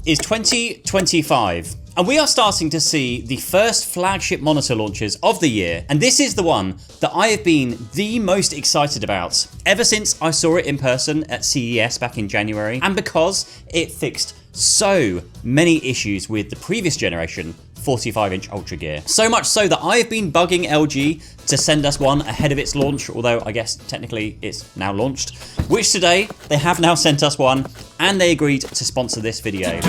is 2025. And we are starting to see the first flagship monitor launches of the year. And this is the one that I have been the most excited about ever since I saw it in person at CES back in January. And because it fixed so many issues with the previous generation 45-inch UltraGear. So much so that I have been bugging LG to send us one ahead of its launch, although I guess technically it's now launched, which today they have now sent us one and they agreed to sponsor this video.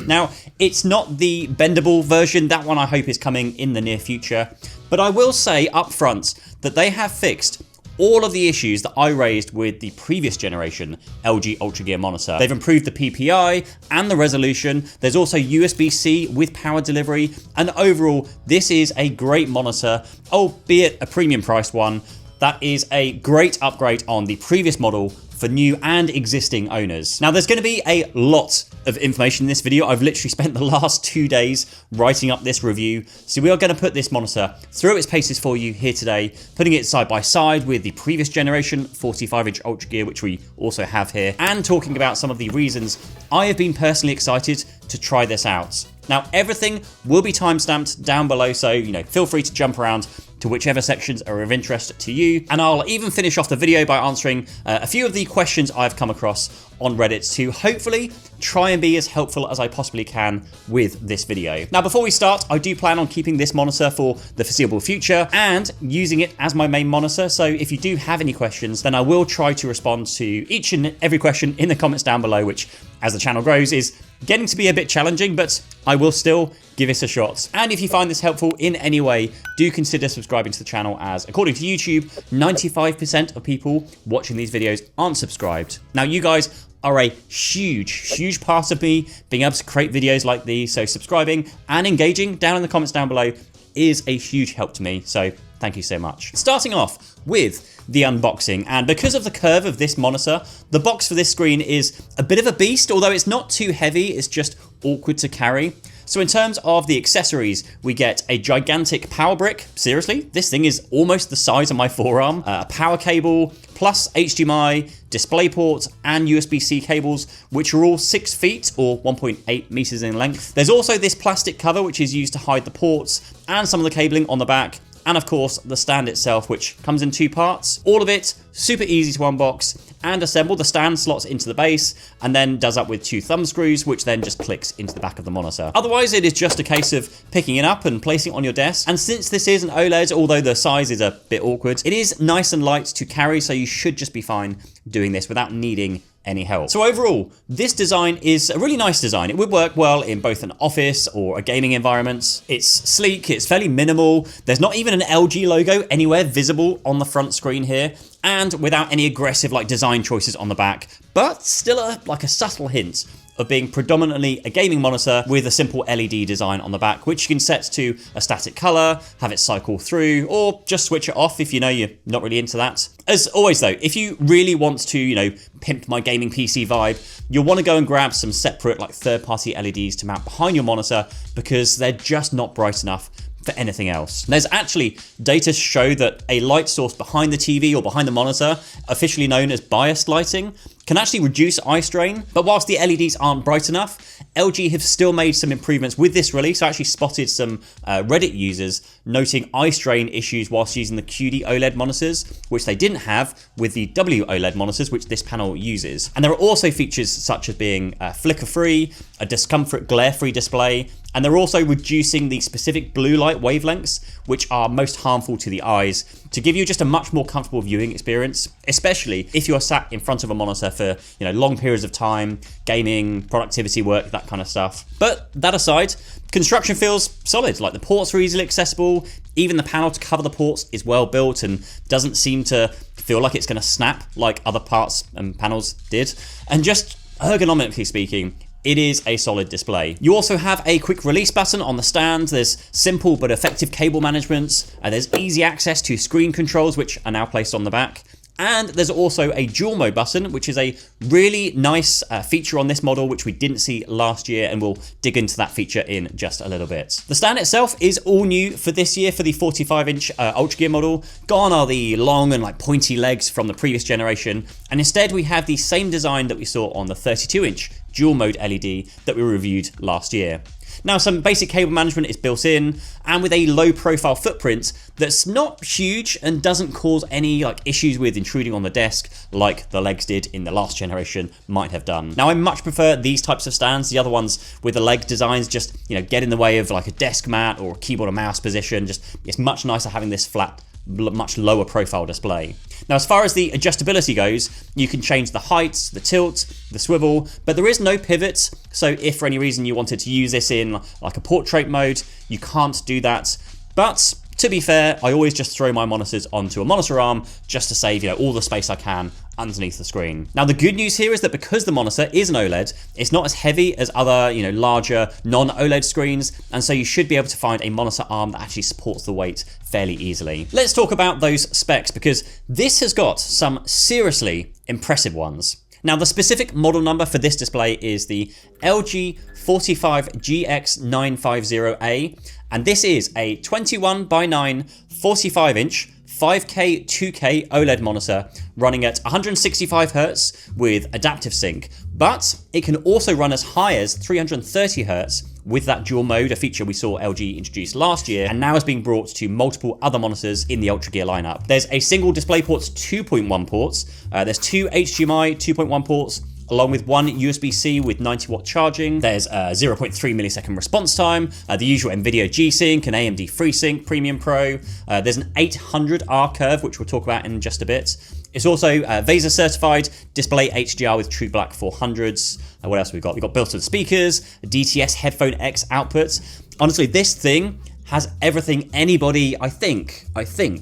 Now, it's not the bendable version, that one I hope is coming in the near future, but I will say up front that they have fixed all of the issues that I raised with the previous generation LG UltraGear monitor. They've improved the PPI and the resolution. There's also USB-C with power delivery. And overall, this is a great monitor, albeit a premium priced one. That is a great upgrade on the previous model for new and existing owners. Now, there's going to be a lot of information in this video. I've literally spent the last 2 days writing up this review. So we are going to put this monitor through its paces for you here today, putting it side by side with the previous generation 45-inch UltraGear, which we also have here, and talking about some of the reasons I have been personally excited to try this out. Now, everything will be timestamped down below, so feel free to jump around to whichever sections are of interest to you. And I'll even finish off the video by answering a few of the questions I've come across on Reddit to hopefully try and be as helpful as I possibly can with this video. Now, before we start, I do plan on keeping this monitor for the foreseeable future and using it as my main monitor. So if you do have any questions, then I will try to respond to each and every question in the comments down below, which as the channel grows is getting to be a bit challenging, but I will still give it a shot. And if you find this helpful in any way, do consider subscribing to the channel, as according to YouTube, 95% of people watching these videos aren't subscribed. Now, you guys are a huge part of me being able to create videos like these, so subscribing and engaging down in the comments down below is a huge help to me, so thank you so much. Starting off with the unboxing, and because of the curve of this monitor, the box for this screen is a bit of a beast, although it's not too heavy, it's just awkward to carry. So in terms of the accessories, we get a gigantic power brick. Seriously, this thing is almost the size of my forearm. A power cable, plus HDMI, DisplayPort, and USB-C cables, which are all 6 feet or 1.8 meters in length. There's also this plastic cover, which is used to hide the ports and some of the cabling on the back. And of course, the stand itself, which comes in 2 parts. All of it super easy to unbox and assemble. The stand slots into the base and then does up with 2 thumb screws, which then just clicks into the back of the monitor. Otherwise, it is just a case of picking it up and placing it on your desk. And since this is an OLED, although the size is a bit awkward, it is nice and light to carry, so you should just be fine doing this without needing any help. So overall, this design is a really nice design. It would work well in both an office or a gaming environment. It's sleek, it's fairly minimal. There's not even an LG logo anywhere visible on the front screen here, and without any aggressive design choices on the back, but still a subtle hint of being predominantly a gaming monitor with a simple LED design on the back, which you can set to a static color, have it cycle through, or just switch it off if you know you're not really into that. As always though, if you really want to, pimp my gaming PC vibe, you'll want to go and grab some separate third-party LEDs to mount behind your monitor, because they're just not bright enough for anything else. There's actually data to show that a light source behind the TV or behind the monitor, officially known as biased lighting, can actually reduce eye strain. But whilst the LEDs aren't bright enough, LG have still made some improvements with this release. I actually spotted some Reddit users noting eye strain issues whilst using the QD OLED monitors, which they didn't have with the WOLED monitors, which this panel uses. And there are also features such as being flicker-free, a discomfort glare-free display, and they're also reducing the specific blue light wavelengths, which are most harmful to the eyes, to give you just a much more comfortable viewing experience, especially if you're sat in front of a monitor for long periods of time, gaming, productivity work, that kind of stuff. But that aside, construction feels solid. The ports are easily accessible, even the panel to cover the ports is well built and doesn't seem to feel like it's going to snap like other parts and panels did. And just ergonomically speaking, it is a solid display. You also have a quick release button on the stand. There's simple but effective cable management. There's easy access to screen controls, which are now placed on the back. And there's also a dual mode button, which is a really nice feature on this model, which we didn't see last year, and we'll dig into that feature in just a little bit. The stand itself is all new for this year for the 45-inch UltraGear model. Gone are the long and like pointy legs from the previous generation, and instead we have the same design that we saw on the 32-inch dual mode LED that we reviewed last year. Now, some basic cable management is built in, and with a low profile footprint that's not huge and doesn't cause any like issues with intruding on the desk like the legs did in the last generation might have done. Now, I much prefer these types of stands. The other ones with the leg designs just, get in the way of like a desk mat or a keyboard and mouse position. Just, it's much nicer having this flat, much lower profile display. Now, as far as the adjustability goes, you can change the height, the tilt, the swivel, but there is no pivots. So if for any reason you wanted to use this in like a portrait mode, you can't do that. But to be fair, I always just throw my monitors onto a monitor arm just to save, all the space I can underneath the screen. Now, the good news here is that because the monitor is an OLED, it's not as heavy as other, larger non-OLED screens, and so you should be able to find a monitor arm that actually supports the weight fairly easily. Let's talk about those specs, because this has got some seriously impressive ones. Now, the specific model number for this display is the LG45GX950A, and this is a 21:9 45-inch 5K 2K OLED monitor running at 165 Hz with adaptive sync, but it can also run as high as 330 Hz with that dual mode, a feature we saw LG introduce last year and now is being brought to multiple other monitors in the UltraGear lineup. There's a single DisplayPort's 2.1 ports, there's two HDMI 2.1 ports, along with one USB-C with 90-watt charging. There's a 0.3 millisecond response time, the usual Nvidia G-Sync and AMD FreeSync Premium Pro. There's an 800R curve, which we'll talk about in just a bit. It's also VESA certified, display HDR with True Black 400s. What else have we got? We've got built-in speakers, a DTS Headphone X output. Honestly, this thing has everything anybody, I think,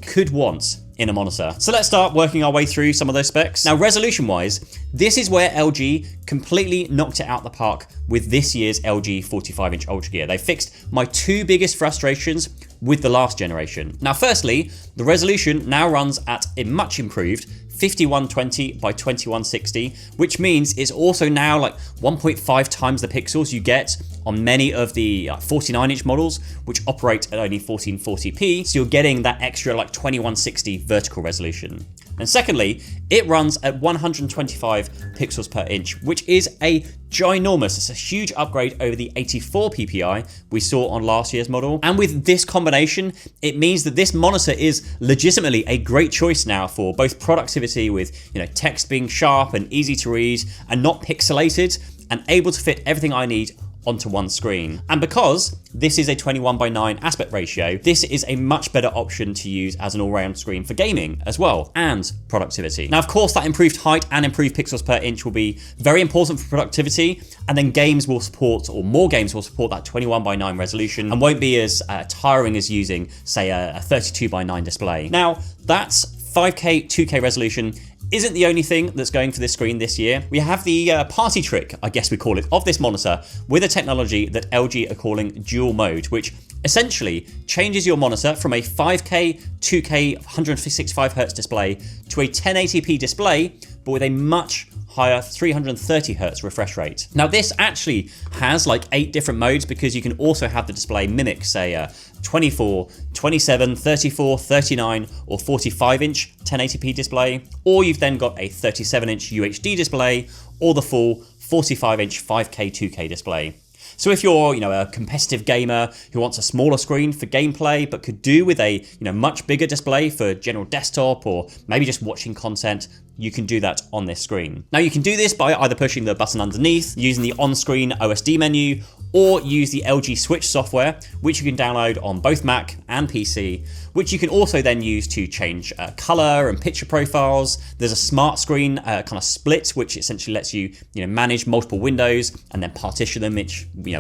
could want in a monitor. So let's start working our way through some of those specs. Now, resolution-wise, this is where LG completely knocked it out the park with this year's LG 45-inch UltraGear. They fixed my two biggest frustrations with the last generation. Now, firstly, the resolution now runs at a much improved 5120 by 2160, which means it's also now like 1.5 times the pixels you get on many of the 49-inch models, which operate at only 1440p. So you're getting that extra like 2160 vertical resolution. And secondly, it runs at 125 pixels per inch, which is a ginormous, it's a huge upgrade over the 84 ppi we saw on last year's model. And with this combination, it means that this monitor is legitimately a great choice now for both productivity with text being sharp and easy to read and not pixelated, and able to fit everything I need onto one screen. And because this is a 21:9 aspect ratio, this is a much better option to use as an all-round screen for gaming as well, and productivity. Now, of course, that improved height and improved pixels per inch will be very important for productivity, and then games will support, or more games will support, that 21:9 resolution and won't be as tiring as using, say, a 32:9 display. Now, that's 5K 2K resolution isn't the only thing that's going for this screen this year. We have the party trick, I guess we call it, of this monitor with a technology that LG are calling dual mode, which essentially changes your monitor from a 5K 2K 165 Hz display to a 1080p display, but with a much higher 330 Hz refresh rate. Now, this actually has like 8 different modes, because you can also have the display mimic, say, a 24, 27, 34, 39, or 45-inch 1080p display, or you've then got a 37-inch UHD display, or the full 45-inch 5K 2K display. So if you're, a competitive gamer who wants a smaller screen for gameplay, but could do with a, much bigger display for general desktop or maybe just watching content, you can do that on this screen. Now, you can do this by either pushing the button underneath, using the on-screen OSD menu, or use the LG Switch software, which you can download on both Mac and PC, which you can also then use to change color and picture profiles. There's a smart screen kind of split, which essentially lets you, manage multiple windows and then partition them,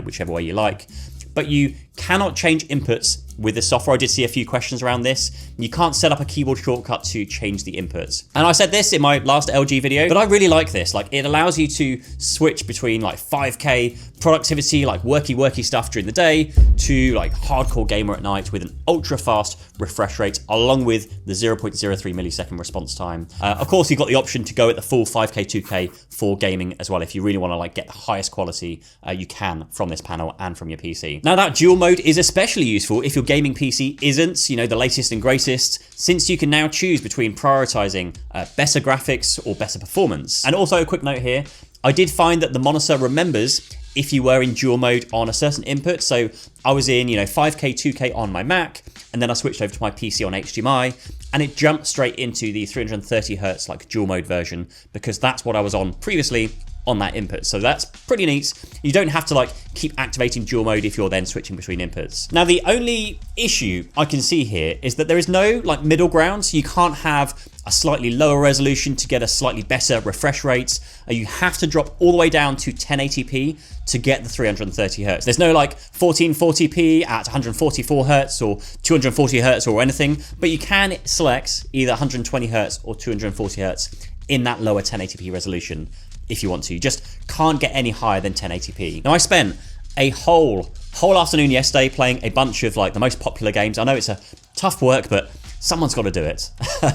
whichever way you like. but you cannot change inputs with this software. I did see a few questions around this. You can't set up a keyboard shortcut to change the inputs. And I said this in my last LG video, but I really like this. Like, it allows you to switch between like 5K productivity, like worky stuff during the day, to like hardcore gamer at night with an ultra fast refresh rate, along with the 0.03 millisecond response time. Of course, you've got the option to go at the full 5K, 2K for gaming as well, if you really want to like get the highest quality you can from this panel and from your PC. Now, that dual mode is especially useful if your gaming PC isn't, you know, the latest and greatest, since you can now choose between prioritizing better graphics or better performance. And also a quick note here, I did find that the monitor remembers if you were in dual mode on a certain input. So I was in, you know, 5K, 2K on my Mac, and then I switched over to my PC on HDMI, and it jumped straight into the 330 Hertz like dual mode version, because that's what I was on previously on that input. So that's pretty neat. You don't have to like keep activating dual mode if you're then switching between inputs. Now, the only issue I can see here is that there is no like middle ground. So you can't have a slightly lower resolution to get a slightly better refresh rate. You have to drop all the way down to 1080p to get the 330 Hertz. There's no like 1440p at 144 Hertz or 240 Hertz or anything, but you can select either 120 Hertz or 240 Hertz in that lower 1080p resolution if you want to. You just can't get any higher than 1080p. Now, I spent a whole afternoon yesterday playing a bunch of like the most popular games. I know it's a tough work, but someone's got to do it.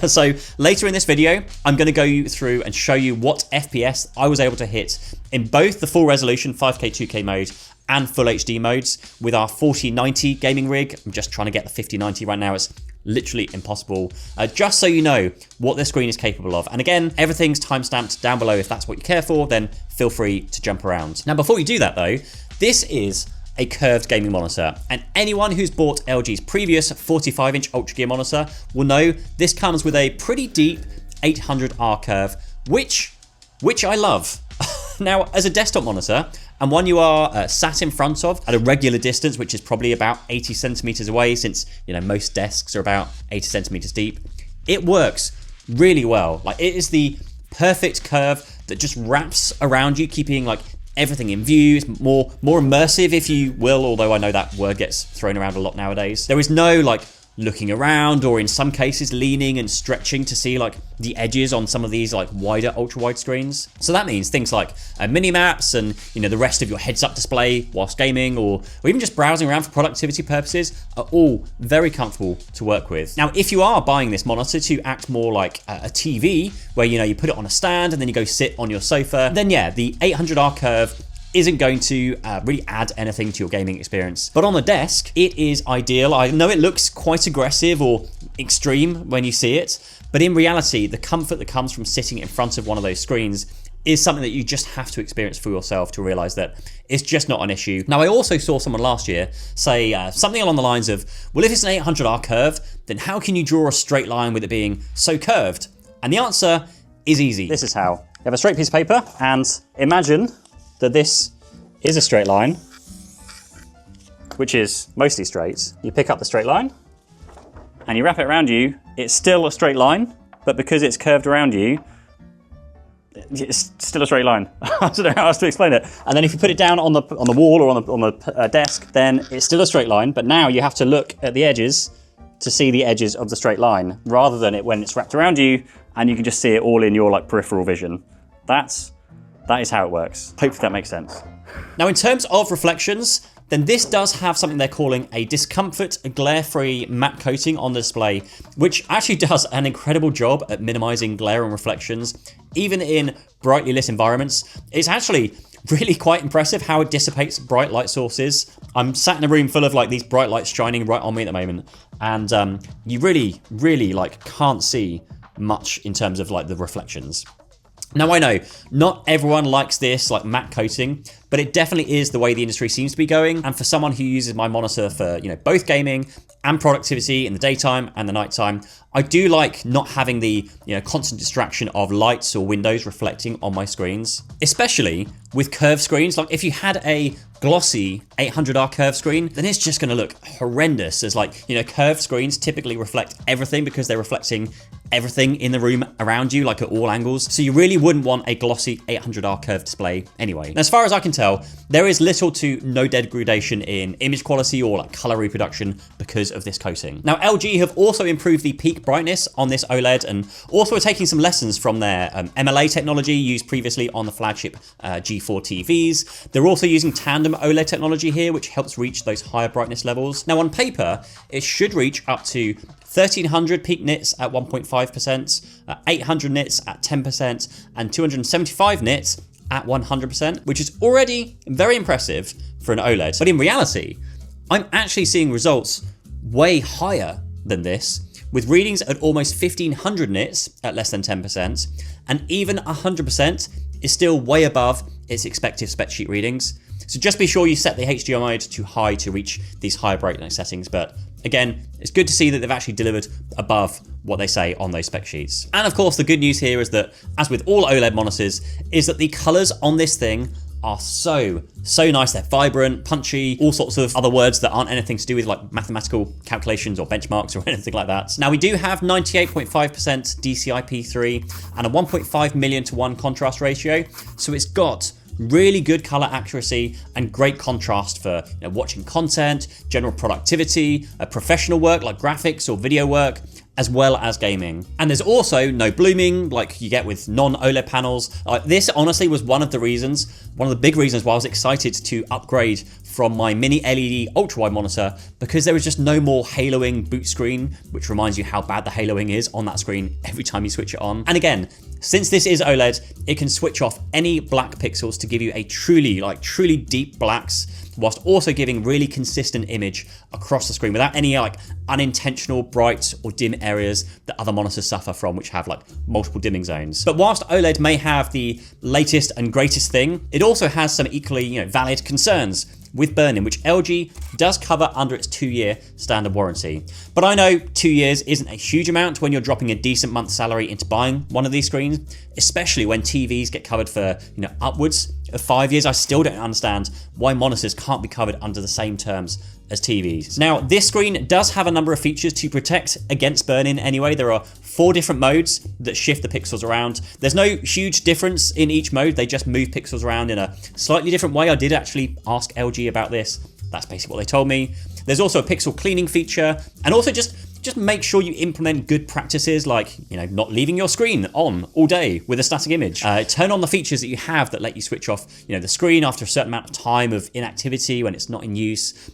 So later in this video, I'm going to go through and show you what FPS I was able to hit in both the full resolution 5K 2K mode and full HD modes with our 4090 gaming rig. I'm just trying to get the 5090 right now. It's literally impossible, just so you know what the screen is capable of. And again, everything's timestamped down below. If that's what you care for, then feel free to jump around. Now, before we do that though, this is a curved gaming monitor, and anyone who's bought LG's previous 45-inch UltraGear monitor will know this comes with a pretty deep 800R curve, which I love. Now, as a desktop monitor, and one you are sat in front of at a regular distance, which is probably about 80 centimeters away, since, you know, most desks are about 80 centimeters deep, it works really well. Like, it is the perfect curve that just wraps around you, keeping like everything in view. It's more immersive, if you will, although I know that word gets thrown around a lot nowadays. There is no like looking around, or in some cases leaning and stretching to see like the edges on some of these like wider ultra wide screens. So that means things like mini maps and, you know, the rest of your heads up display whilst gaming, or even just browsing around for productivity purposes, are all very comfortable to work with. Now, if you are buying this monitor to act more like a TV, where, you know, you put it on a stand and then you go sit on your sofa, then yeah, the 800R curve isn't going to really add anything to your gaming experience. But on the desk, it is ideal. I know it looks quite aggressive or extreme when you see it, but in reality, the comfort that comes from sitting in front of one of those screens is something that you just have to experience for yourself to realize that it's just not an issue. Now, I also saw someone last year say something along the lines of, well, if it's an 800R curve, then how can you draw a straight line with it being so curved? And the answer is easy. This is how. You have a straight piece of paper, and imagine that this is a straight line, which is mostly straight. You pick up the straight line and you wrap it around you. It's still a straight line, but because it's curved around you, it's still a straight line. I don't know how else to explain it. And then if you put it down on the wall or on the desk, then it's still a straight line, but now you have to look at the edges to see the edges of the straight line, rather than it when it's wrapped around you and you can just see it all in your like peripheral vision. That is how it works. Hopefully that makes sense. Now, in terms of reflections, then this does have something they're calling a discomfort glare-free matte coating on the display, which actually does an incredible job at minimizing glare and reflections, even in brightly lit environments. It's actually really quite impressive how it dissipates bright light sources. I'm sat in a room full of like these bright lights shining right on me at the moment, and you really like can't see much in terms of like the reflections. Now, I know not everyone likes this like matte coating, but it definitely is the way the industry seems to be going. And for someone who uses my monitor for, you know, both gaming and productivity in the daytime and the nighttime, I do like not having the, you know, constant distraction of lights or windows reflecting on my screens, especially with curved screens. Like if you had a glossy 800R curved screen, then it's just going to look horrendous, as like, you know, curved screens typically reflect everything because they're reflecting everything in the room around you, like at all angles. So you really wouldn't want a glossy 800R curved display anyway. And as far as I can tell, there is little to no degradation in image quality or like color reproduction because of this coating. Now, LG have also improved the peak brightness on this OLED and also are taking some lessons from their MLA technology used previously on the flagship G4 TVs. They're also using tandem OLED technology here, which helps reach those higher brightness levels. Now, on paper, it should reach up to 1300 peak nits at 1.5%, 800 nits at 10%, and 275 nits at 100%, which is already very impressive for an OLED. But in reality, I'm actually seeing results way higher than this, with readings at almost 1500 nits at less than 10%, and even 100% is still way above its expected spec sheet readings. So just be sure you set the HDR mode to high to reach these higher brightness settings, but again, it's good to see that they've actually delivered above what they say on those spec sheets. And of course, the good news here is that, as with all OLED monitors, is that the colors on this thing are so nice. They're vibrant, punchy, all sorts of other words that aren't anything to do with like mathematical calculations or benchmarks or anything like that. Now, we do have 98.5% DCI-P3 and a 1.5 million to 1 contrast ratio, so it's got really good color accuracy and great contrast for watching content, general productivity, professional work like graphics or video work, as well as gaming. And there's also no blooming like you get with non-OLED panels. This honestly was one of the big reasons why I was excited to upgrade from my mini LED ultra-wide monitor, because there was just no more haloing boot screen, which reminds you how bad the haloing is on that screen every time you switch it on. And again, since this is OLED, it can switch off any black pixels to give you a truly deep blacks, whilst also giving really consistent image across the screen without any like unintentional bright or dim areas that other monitors suffer from, which have like multiple dimming zones. But whilst OLED may have the latest and greatest thing, it also has some equally valid concerns with burn-in, which LG does cover under its 2-year standard warranty. But I know 2 years isn't a huge amount when you're dropping a decent month's salary into buying one of these screens, especially when TVs get covered for upwards of 5 years. I still don't understand why monitors can't be covered under the same terms as TVs. Now, this screen does have a number of features to protect against burn-in anyway. There are 4 different modes that shift the pixels around. There's no huge difference in each mode. They just move pixels around in a slightly different way. I did actually ask LG about this. That's basically what they told me. There's also a pixel cleaning feature, and also just make sure you implement good practices like, not leaving your screen on all day with a static image. Turn on the features that you have that let you switch off, the screen after a certain amount of time of inactivity when it's not in use.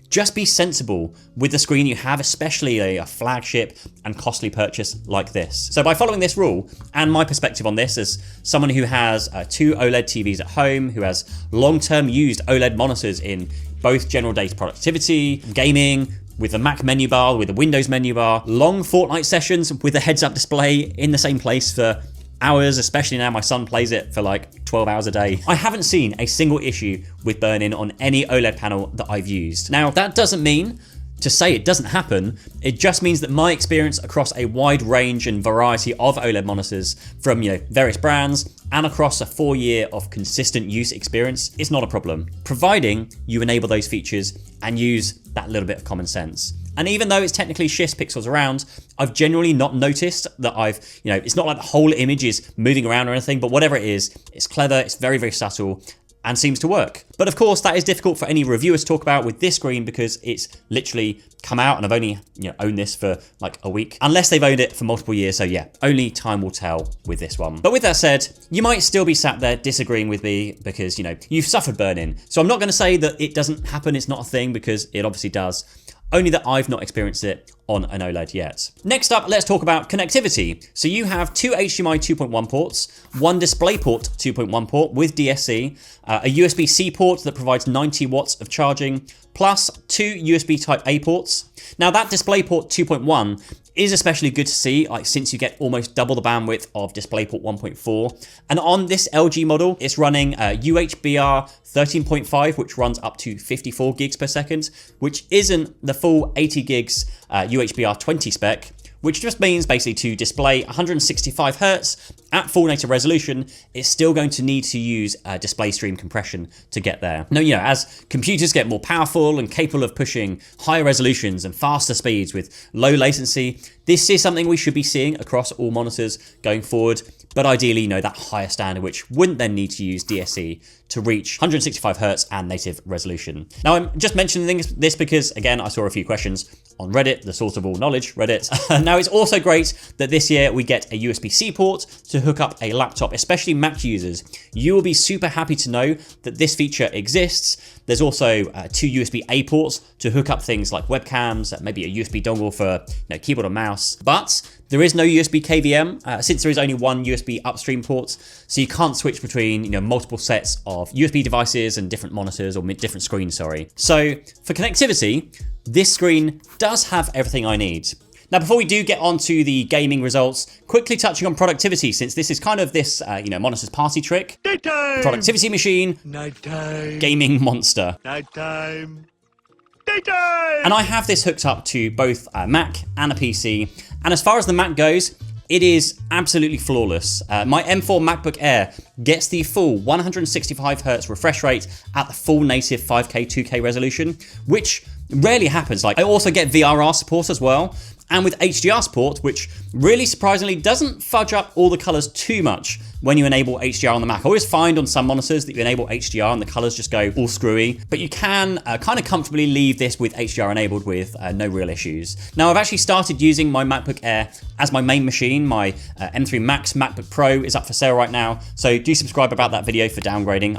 Just be sensible with the screen you have, especially a flagship and costly purchase like this. So by following this rule, and my perspective on this as someone who has 2 OLED TVs at home, who has long-term used OLED monitors in both general data productivity, gaming, with the Mac menu bar, with the Windows menu bar, long Fortnite sessions with a heads-up display in the same place for hours, especially now my son plays it for like 12 hours a day. I haven't seen a single issue with burn-in on any OLED panel that I've used. Now, that doesn't mean to say it doesn't happen. It just means that my experience across a wide range and variety of OLED monitors from various brands and across a 4-year of consistent use experience is not a problem, providing you enable those features and use that little bit of common sense. And even though it's technically shifts pixels around, I've generally not noticed that it's not like the whole image is moving around or anything, but whatever it is, it's clever, it's very, very subtle, and seems to work. But of course, that is difficult for any reviewer to talk about with this screen because it's literally come out and I've only owned this for like a week, unless they've owned it for multiple years. So yeah, only time will tell with this one. But with that said, you might still be sat there disagreeing with me because you've suffered burn-in. So I'm not going to say that it doesn't happen, it's not a thing, because it obviously does. Only that I've not experienced it on an OLED yet. Next up, let's talk about connectivity. So you have 2 HDMI 2.1 ports, 1 DisplayPort 2.1 port with DSC, a USB-C port that provides 90 watts of charging, plus 2 USB Type A ports. Now that DisplayPort 2.1 is especially good to see, since you get almost double the bandwidth of DisplayPort 1.4. And on this LG model, it's running UHBR 13.5, which runs up to 54 gigs per second, which isn't the full 80 gigs UHBR 20 spec, which just means basically to display 165 Hertz at full native resolution, it's still going to need to use display stream compression to get there. Now, as computers get more powerful and capable of pushing higher resolutions and faster speeds with low latency, this is something we should be seeing across all monitors going forward. but ideally, you know, that higher standard, which wouldn't then need to use DSC to reach 165 Hz and native resolution. Now, I'm just mentioning this because, again, I saw a few questions on Reddit, the source of all knowledge, Reddit. Now, it's also great that this year we get a USB-C port to hook up a laptop, especially Mac users. You will be super happy to know that this feature exists. There's also 2 USB-A ports to hook up things like webcams, maybe a USB dongle for keyboard and mouse. But there is no USB KVM since there is only one USB upstream port, so you can't switch between multiple sets of USB devices and different monitors or different screens. So for connectivity, this screen does have everything I need. Now, before we do get on to the gaming results, quickly touching on productivity, since this is kind of this, monitor's party trick. Daytime. Productivity machine. Nighttime. Gaming monster. Nighttime. Daytime. And I have this hooked up to both a Mac and a PC. And as far as the Mac goes, it is absolutely flawless. My M4 MacBook Air gets the full 165 Hz refresh rate at the full native 5K 2K resolution, which rarely happens. Like, I also get VRR support as well. And with HDR support, which really surprisingly doesn't fudge up all the colors too much when you enable HDR on the Mac. I always find on some monitors that you enable HDR and the colors just go all screwy, but you can kind of comfortably leave this with HDR enabled with no real issues. Now, I've actually started using my MacBook Air as my main machine. My M3 Max MacBook Pro is up for sale right now, so do subscribe about that video for downgrading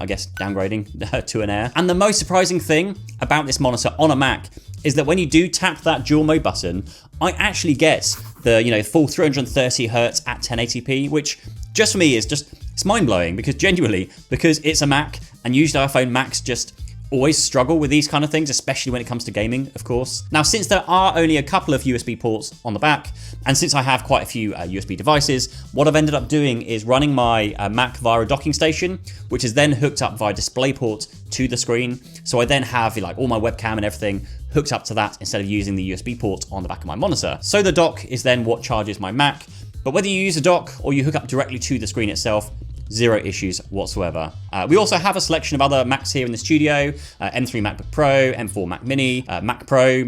to an Air. And the most surprising thing about this monitor on a Mac is that when you do tap that dual mode button, I actually get the full 330 Hz at 1080p, which just for me is it's mind-blowing because it's a Mac, and usually I find Macs just always struggle with these kind of things, especially when it comes to gaming, of course. Now, since there are only a couple of USB ports on the back, and since I have quite a few USB devices, what I've ended up doing is running my Mac via a docking station, which is then hooked up via DisplayPort to the screen. So I then have all my webcam and everything hooked up to that instead of using the USB port on the back of my monitor. So the dock is then what charges my Mac, but whether you use a dock or you hook up directly to the screen itself, zero issues whatsoever. We also have a selection of other Macs here in the studio, M3 MacBook Pro, M4 Mac Mini, Mac Pro,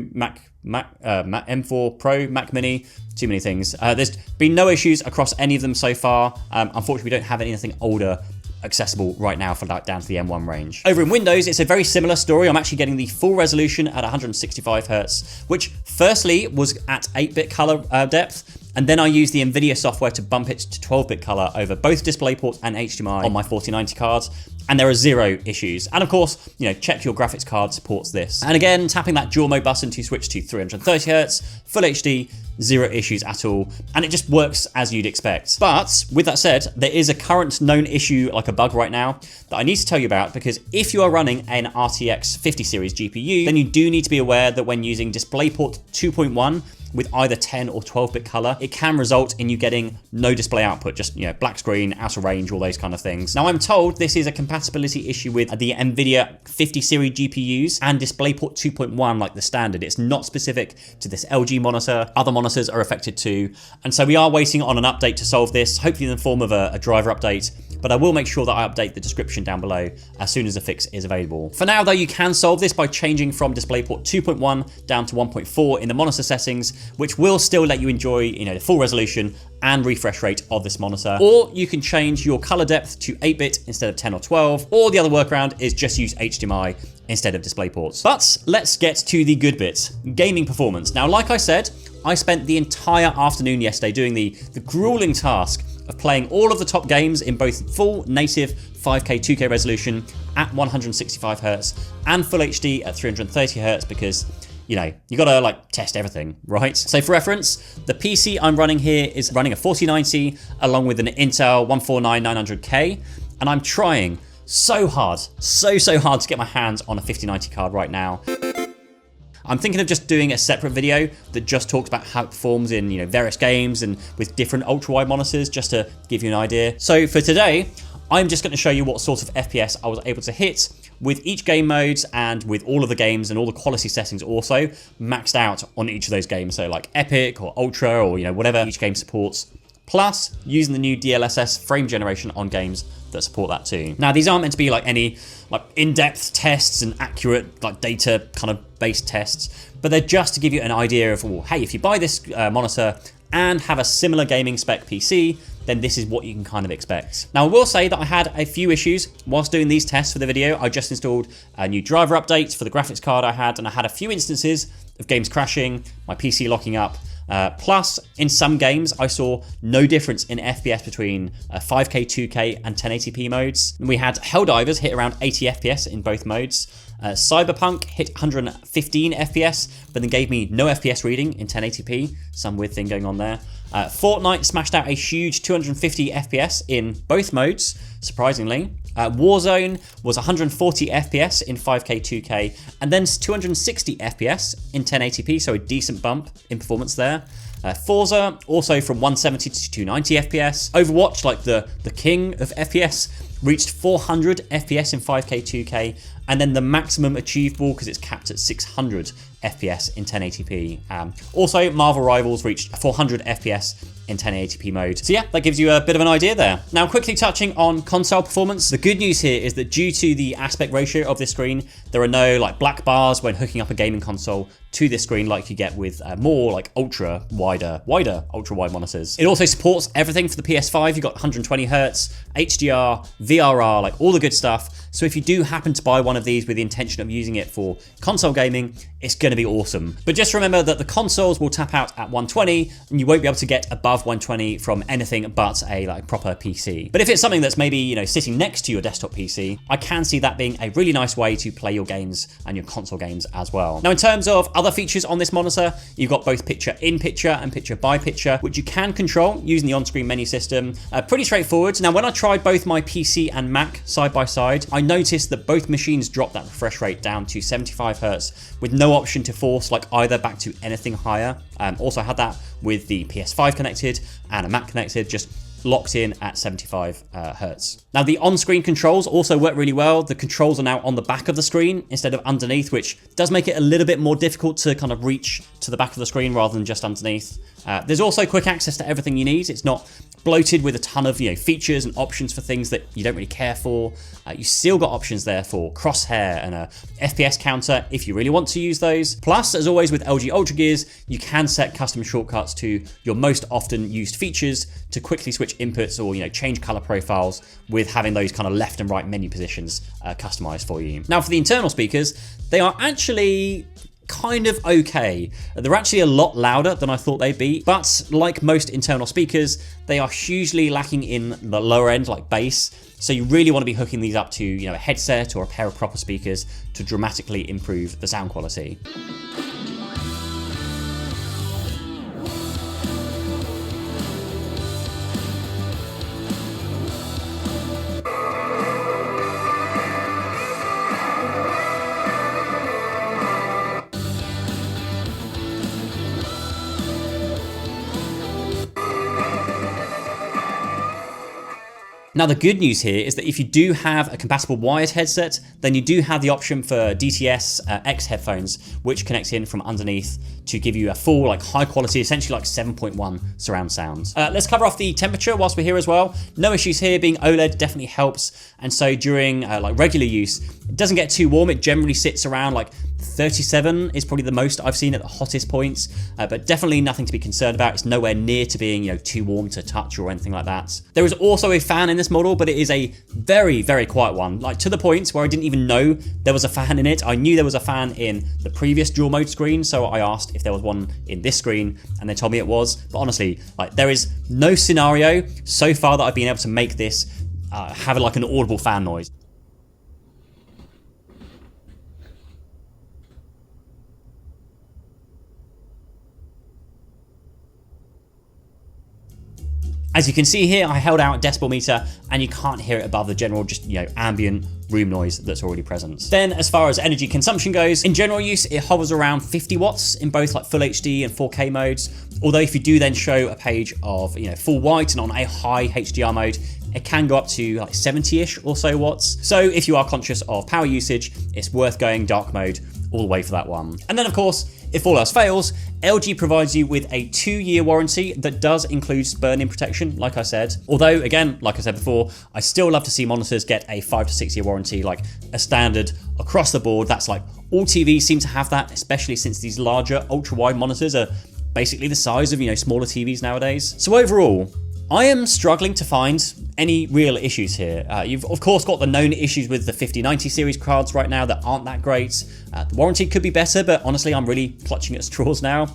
M4 Pro, Mac Mini, too many things. There's been no issues across any of them so far. Unfortunately, we don't have anything older accessible right now for down to the M1 range. Over in Windows, it's a very similar story. I'm actually getting the full resolution at 165 Hz, which firstly was at 8-bit color depth, and then I use the Nvidia software to bump it to 12-bit color over both DisplayPort and HDMI on my 4090 cards, and there are zero issues. And of course, check your graphics card supports this. And again, tapping that dual mode button to switch to 330 Hz, full HD, zero issues at all, and it just works as you'd expect. But with that said, there is a current known issue, like a bug right now, that I need to tell you about, because if you are running an RTX 50 series GPU, then you do need to be aware that when using DisplayPort 2.1 with either 10 or 12-bit color, it can result in you getting no display output, just black screen, out of range, all those kind of things. Now, I'm told this is a compatibility issue with the Nvidia 50 series GPUs and DisplayPort 2.1 like the standard. It's not specific to this LG monitor. Other monitors are affected too. And so we are waiting on an update to solve this, hopefully in the form of a driver update. But I will make sure that I update the description down below as soon as a fix is available. For now, though, you can solve this by changing from DisplayPort 2.1 down to 1.4 in the monitor settings, which will still let you enjoy, the full resolution and refresh rate of this monitor. Or you can change your color depth to 8-bit instead of 10 or 12. Or the other workaround is just use HDMI instead of DisplayPort. But let's get to the good bit, gaming performance. Now, like I said, I spent the entire afternoon yesterday doing the grueling task of playing all of the top games in both full native 5K 2K resolution at 165 Hz and full HD at 330 Hz because you gotta test everything, right? So for reference, the PC I'm running here is running a 4090 along with an Intel 149-900K, and I'm trying so hard to get my hands on a 5090 card right now. I'm thinking of just doing a separate video that just talks about how it performs in various games and with different ultra-wide monitors, just to give you an idea. So for today, I'm just going to show you what sort of FPS I was able to hit with each game modes and with all of the games and all the quality settings also maxed out on each of those games. So like Epic or Ultra or whatever each game supports. Plus using the new DLSS frame generation on games that support that too. Now these aren't meant to be any in-depth tests and accurate data kind of based tests, but they're just to give you an idea of, well, hey, if you buy this monitor and have a similar gaming spec PC, then this is what you can kind of expect. Now, I will say that I had a few issues whilst doing these tests for the video. I just installed a new driver update for the graphics card I had, and I had a few instances of games crashing, my PC locking up. Plus, in some games, I saw no difference in FPS between 5K, 2K, and 1080p modes. We had Helldivers hit around 80 FPS in both modes. Cyberpunk hit 115 FPS, but then gave me no FPS reading in 1080p. Some weird thing going on there. Fortnite smashed out a huge 250 FPS in both modes, surprisingly. Warzone was 140 FPS in 5K, 2K, and then 260 FPS in 1080p, so a decent bump in performance there. Forza, also from 170 to 290 FPS. Overwatch, like the king of FPS, reached 400 FPS in 5K, 2K, and then the maximum achievable, because it's capped at 600 FPS in 1080p. Also, Marvel Rivals reached 400 FPS in 1080p mode. So yeah, that gives you a bit of an idea there. Now, quickly touching on console performance, the good news here is that due to the aspect ratio of this screen, there are no like black bars when hooking up a gaming console to this screen like you get with more like wider ultra wide monitors. It also supports everything for the PS5. You've got 120 Hz, HDR, VRR, like all the good stuff. So if you do happen to buy one of these with the intention of using it for console gaming, it's going to be awesome. But just remember that the consoles will tap out at 120, and you won't be able to get above 120 from anything but a like proper PC. But if it's something that's maybe, you know, sitting next to your desktop PC, I can see that being a really nice way to play your games and your console games as well. Now, in terms of other features on this monitor, you've got both picture-in-picture and picture-by-picture, which you can control using the on-screen menu system. Pretty straightforward. Now, when I tried both my PC and Mac side by side, I noticed that both machines dropped that refresh rate down to 75 Hz with no option to force like either back to anything higher. Also had that with the PS5 connected and a Mac connected, just locked in at 75 Hertz. Now, the on-screen controls also work really well. The controls are now on the back of the screen instead of underneath, which does make it a little bit more difficult to kind of reach to the back of the screen rather than just underneath. There's also quick access to everything you need. It's not bloated with a ton of features and options for things that you don't really care for. You still got options there for crosshair and a FPS counter if you really want to use those. Plus, as always with LG UltraGears, you can set custom shortcuts to your most often used features to quickly switch inputs or change color profiles with having those kind of left and right menu positions customized for you. Now, for the internal speakers, they are actually kind of okay. They're actually a lot louder than I thought they'd be, but like most internal speakers, they are hugely lacking in the lower end, like bass. So you really want to be hooking these up to a headset or a pair of proper speakers to dramatically improve the sound quality. Now, the good news here is that if you do have a compatible wired headset, then you do have the option for DTS X headphones, which connects in from underneath to give you a full, high quality, essentially 7.1 surround sound. Let's cover off the temperature whilst we're here as well. No issues here. Being OLED definitely helps. And so during regular use, it doesn't get too warm. It generally sits around 37 is probably the most I've seen at the hottest points, but definitely nothing to be concerned about. It's nowhere near to being too warm to touch or anything like that. There is also a fan in this model, but it is a very, very quiet one, to the point where I didn't even know there was a fan in it. I knew there was a fan in the previous dual mode screen, so I asked if there was one in this screen, and they told me it was. But honestly, there is no scenario so far that I've been able to make this have an audible fan noise. As you can see here, I held out decibel meter and you can't hear it above the general ambient room noise that's already present. Then as far as energy consumption goes, in general use, it hovers around 50 watts in both full HD and 4K modes. Although if you do then show a page of full white and on a high HDR mode, it can go up to 70-ish or so watts. So if you are conscious of power usage, it's worth going dark mode all the way for that one. And then of course, if all else fails, LG provides you with a 2-year warranty that does include burn-in protection, like I said. Although, again, like I said before, I still love to see monitors get a 5 to 6 year warranty, like a standard across the board. That's all TVs seem to have that, especially since these larger ultra-wide monitors are basically the size of, smaller TVs nowadays. So overall, I am struggling to find any real issues here. You've of course got the known issues with the 5090 series cards right now that aren't that great. The warranty could be better, but honestly I'm really clutching at straws now.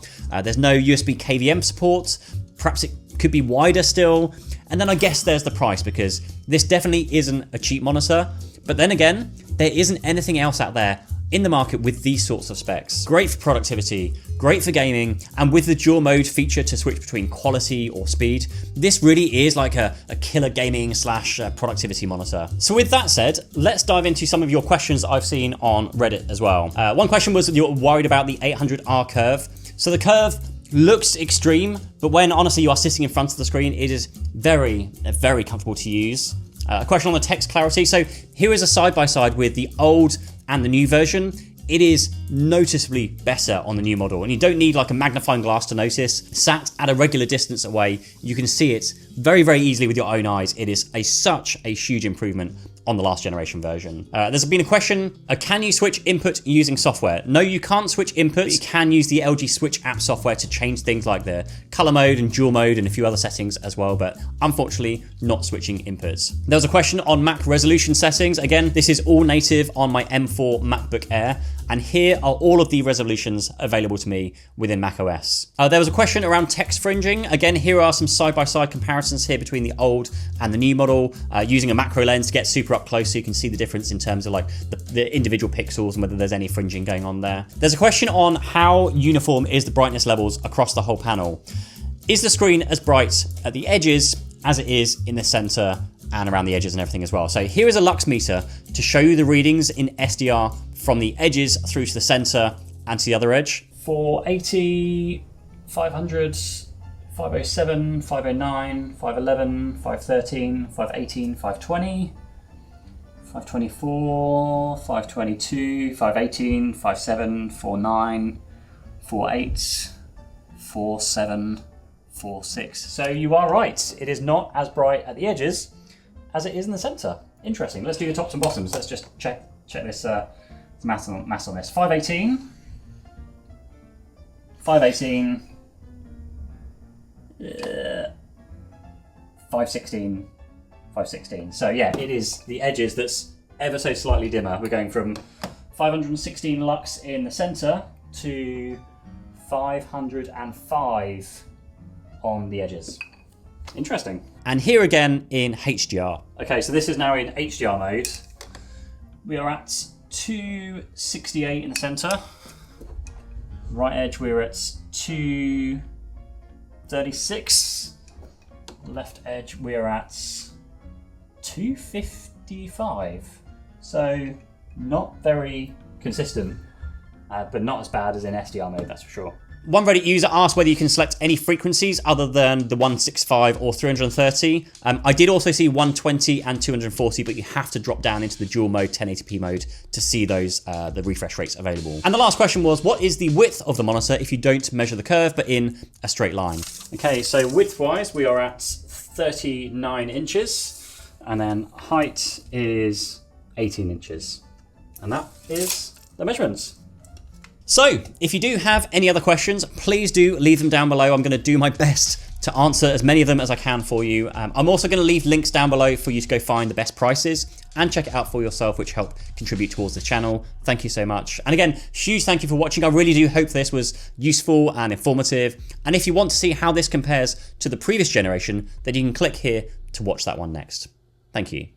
There's no USB KVM support. Perhaps it could be wider still. And then I guess there's the price, because this definitely isn't a cheap monitor. But then again, there isn't anything else out there in the market with these sorts of specs. Great for productivity, great for gaming, and with the dual mode feature to switch between quality or speed, this really is like a killer gaming slash productivity monitor. So with that said, let's dive into some of your questions that I've seen on Reddit as well. One question was that you're worried about the 800R curve. So the curve looks extreme, but when honestly you are sitting in front of the screen, it is very, very comfortable to use. A question on the text clarity. So here is a side-by-side with the old and the new version. It is noticeably better on the new model, and you don't need like a magnifying glass to notice. Sat at a regular distance away, you can see it very, very easily with your own eyes. It is such a huge improvement on the last generation version. There's been a question, can you switch input using software? No, you can't switch input. You can use the LG Switch app software to change things like the color mode and dual mode and a few other settings as well, but unfortunately not switching inputs. There was a question on Mac resolution settings. Again, this is all native on my M4 MacBook Air, and here are all of the resolutions available to me within macOS. There was a question around text fringing. Again, here are some side-by-side comparisons here between the old and the new model, using a macro lens to get super up close so you can see the difference in terms of like the individual pixels and whether there's any fringing going on there. There's a question on how uniform is the brightness levels across the whole panel. Is the screen as bright at the edges as it is in the center and around the edges and everything as well? So here is a lux meter to show you the readings in SDR from the edges through to the center and to the other edge. 480, 500, 507, 509, 511, 513, 518, 520, 524, 522, 518, 57, 49, 48, 47, 46. So you are right, it is not as bright at the edges as it is in the center. Interesting. Let's do the tops and bottoms. Let's just check this mass on this. 518, 518, 516, 516. So yeah, it is the edges that's ever so slightly dimmer. We're going from 516 lux in the center to 505 on the edges. Interesting. And here again in HDR. Okay, so this is now in HDR mode. We are at 268 in the center. Right edge, we're at 236. Left edge, we're at 255. So not very consistent, but not as bad as in SDR mode, that's for sure. One Reddit user asked whether you can select any frequencies other than the 165 or 330. I did also see 120 and 240, but you have to drop down into the dual mode 1080p mode to see those the refresh rates available. And the last question was, what is the width of the monitor if you don't measure the curve but in a straight line? Okay, so width-wise, we are at 39 inches, and then height is 18 inches. And that is the measurements. So, if you do have any other questions, please do leave them down below. I'm going to do my best to answer as many of them as I can for you. I'm also going to leave links down below for you to go find the best prices and check it out for yourself, which help contribute towards the channel. Thank you so much. And again, huge thank you for watching. I really do hope this was useful and informative. And if you want to see how this compares to the previous generation, then you can click here to watch that one next. Thank you.